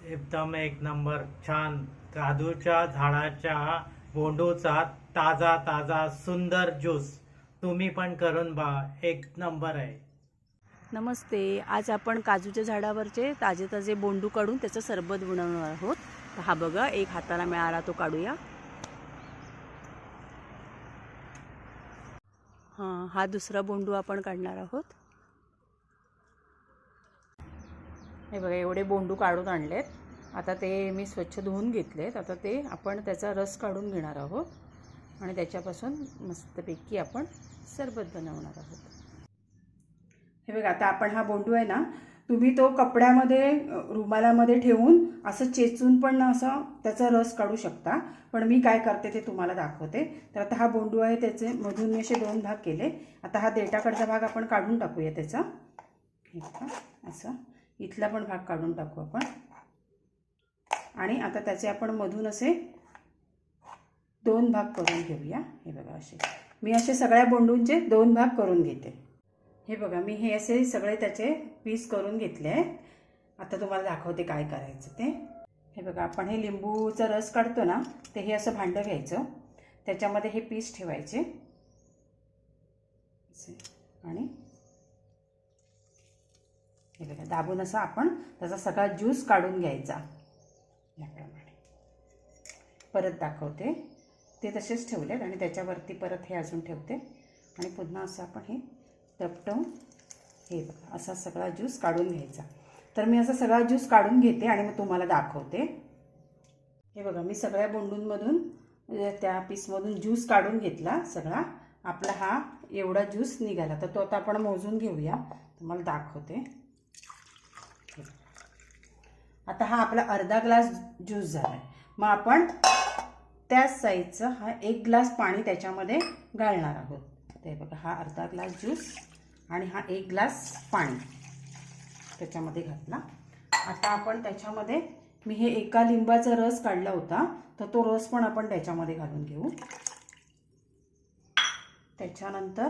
एकदम एक नंबर छान काजूच्या झाडाच्या बोंडूचा ताजा ताजा सुंदर ज्यूस तुम्ही पण करून पहा, एक नंबर आहे। नमस्ते। आज आपण काजूच्या झाडावरचे ताजे ताजे बोंडू काढून त्याचं सरबत बनवणार आहोत। तर हा बघा, एक हाताला मिळाला तो काढूया। हा दुसरा बोंडू आपण काढणार आहोत। हे बघा, एवढे बोंडू काढून आणलेत। आता ते मी स्वच्छ धुवून घेतलेत। आता ते आपण त्याचा रस काढून घेणार आहोत आणि त्याच्यापासून मस्तपैकी आपण सरबत बनवणार आहोत। हे बघा, आता आपण हा बोंडू आहे ना, तुम्ही तो कपड्यामध्ये रुमालामध्ये ठेवून असं चेचून पण असं त्याचा रस काढू शकता। पण मी काय करते ते तुम्हाला दाखवते। तर आता हा बोंडू आहे, त्याचे मधून मी असे 2 भाग केले। आता हा देठाकडचा भाग आपण काढून टाकूया त्याचा। हे बघा, असं इथला पण भाग काढून टाकू आपण। आणि आता त्याचे आपण मधून असे 2 भाग करून घेऊया। हे बघा, असे मी असे सगळ्या बोंडूंचे 2 भाग करून घेते। हे बघा, मी हे असे सगळे त्याचे पीस करून घेतले आहे। आता तुम्हाला दाखवते काय करायचं ते। हे बघा, आपण हे लिंबूचा रस काढतो ना, ते हे असं भांडं घ्यायचं, त्याच्यामध्ये हे पीस ठेवायचे असे आणि हे बघा, दाबून असं आपण त्याचा सगळा ज्यूस काढून घ्यायचा याप्रमाणे। परत दाखवते, ते तसेच ठेवलेत आणि त्याच्यावरती परत हे अजून ठेवते आणि पुन्हा असं आपण हे दपटवून हे बघा असा सगळा ज्यूस काढून घ्यायचा। तर मी असा सगळा ज्यूस काढून घेते आणि मग तुम्हाला दाखवते। हे बघा, मी सगळ्या बोंडूंमधून त्या पीसमधून ज्यूस काढून घेतला सगळा। आपला हा एवढा ज्यूस निघाला। तर तो आता आपण मोजून घेऊया, तुम्हाला दाखवते। आता हा आपला अर्धा ग्लास ज्यूस झाला। मग आपण त्याच साईजचा हा 1 ग्लास पाणी त्याच्यामध्ये घालणार आहोत। ते बघा, हा अर्धा ग्लास ज्यूस आणि हा 1 ग्लास पाणी त्याच्यामध्ये घातला। आता आपण त्याच्यामध्ये मी हे एका लिंबाचा रस काढला होता, तर तो रस पण आपण त्याच्यामध्ये घालून घेऊ। त्याच्यानंतर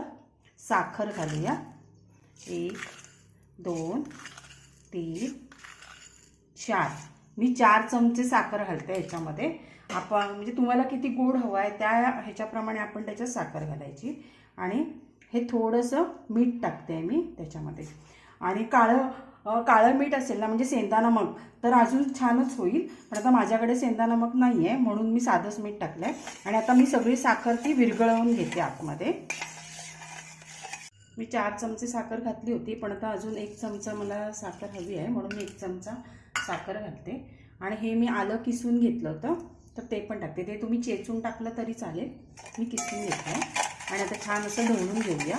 साखर घालूया। 1 2 3 4 मी 4 चमचे साखर घालते याच्यामध्ये। आपण म्हणजे तुम्हाला किती गोड हवा आहे त्या ह्याच्याप्रमाणे आपण त्याच्यात साखर घालायची। आणि हे थोडंसं मीठ टाकते मी त्याच्यामध्ये। आणि काळं मीठ असेल ना, म्हणजे सेंधा नमक, तर अजून छानच होईल। पण आता माझ्याकडे सेंधा नमक नाही आहे, म्हणून मी साधंच मीठ टाकलं आहे। आणि आता मी सगळी साखर ती विरघळवून घेते आतमध्ये। मी 4 चमचे साखर घातली होती, पण आता अजून 1 चमचा मला साखर हवी आहे, म्हणून मी 1 चमचा साखर घालते। आणि हे मी आलं किसून घेतलं होतं, तर ते पण टाकते। ते तुम्ही चेचून टाकलं तरी चालेल, मी किसून घेतलं। आणि आता छान असं ढवळून घेऊया।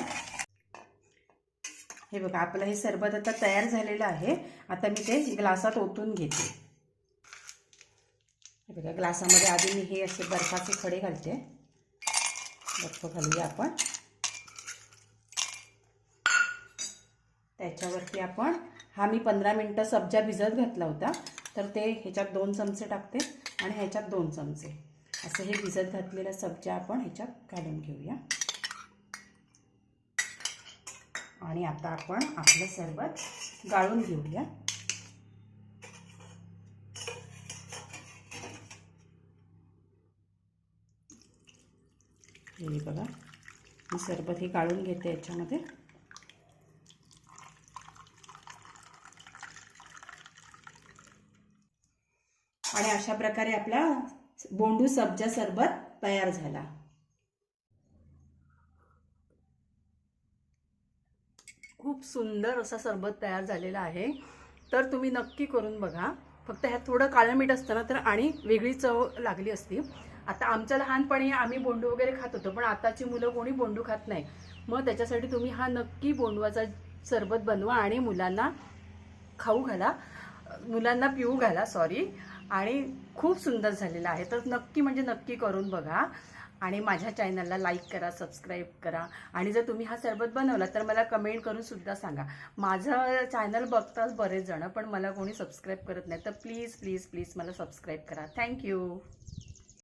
हे बघा, आपलं हे सरबत आता तयार झालेलं आहे। आता मी ते ग्लासात ओतून घेते। हे बघा, ग्लासामध्ये आधी मी हे असे बर्फाचे खडे घालते। बर्फ घालूया आपण। त्याच्यावरती आपण हा मी 15 मिनिटं सब्जा भिजत घातला होता, तर ते ह्याच्यात 2 चमचे टाकते आणि ह्याच्यात 2 चमचे असं हे भिजत घातलेला सब्जा आपण ह्याच्यात घालून घेऊया। आणि आता आपण आपलं सरबत गाळून घेऊया। हे बघा, मी सरबत हे गाळून घेते याच्यामध्ये। आणि अशा प्रकारे आपला बोंडू सब्जा सरबत तयार झाला। खूप सुंदर असा सरबत तयार झालेला आहे। तर तुम्ही नक्की करून बघा। फक्त ह्यात थोडं काळं मीठ असतं ना, तर आणि वेगळी चव लागली असती। आता आमच्या लहानपणी आम्ही बोंडू वगैरे खात होतो, पण आताची मुलं कोणी बोंडू खात नाही। मग त्याच्यासाठी तुम्ही हा नक्की बोंडवाचा सरबत बनवा आणि मुलांना खाऊ घाला, मुलांना पिऊ घाला, सॉरी। आणि खूप सुंदर झालेला आहे। तर नक्की म्हणजे नक्की करून बघा। आणि माझ्या चॅनलला लाईक करा, सबस्क्राईब करा। आणि जर तुम्ही हा सरबत बनवला तर मला कमेंट करून सुद्धा सांगा। माझं चॅनल बघतात बरेच जण, पण मला कोणी सबस्क्राईब करत नाही। तर प्लीज प्लीज प्लीज मला सबस्क्राईब करा। थँक्यू।